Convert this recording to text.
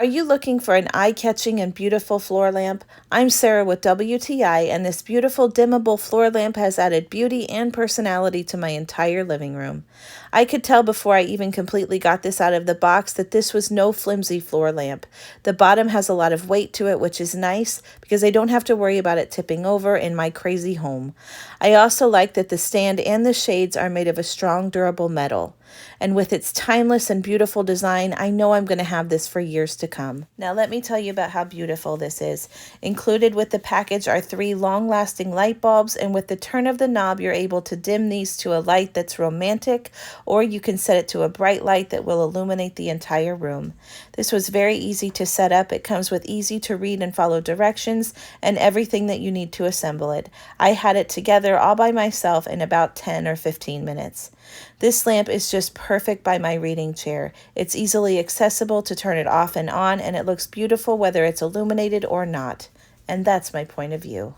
Are you looking for an eye-catching and beautiful floor lamp? I'm Sarah with WTI, and this beautiful dimmable floor lamp has added beauty and personality to my entire living room. I could tell before I even completely got this out of the box that this was no flimsy floor lamp. The bottom has a lot of weight to it, which is nice because I don't have to worry about it tipping over in my crazy home. I also like that the stand and the shades are made of a strong, durable metal. And with its timeless and beautiful design, I know I'm going to have this for years to come. Now let me tell you about how beautiful this is. Included with the package are 3 long-lasting light bulbs, and with the turn of the knob, you're able to dim these to a light that's romantic, or you can set it to a bright light that will illuminate the entire room. This was very easy to set up. It comes with easy to read and follow directions and everything that you need to assemble it. I had it together all by myself in about 10 or 15 minutes. This lamp is just perfect by my reading chair. It's easily accessible to turn it off and on, and it looks beautiful whether it's illuminated or not. And that's my point of view.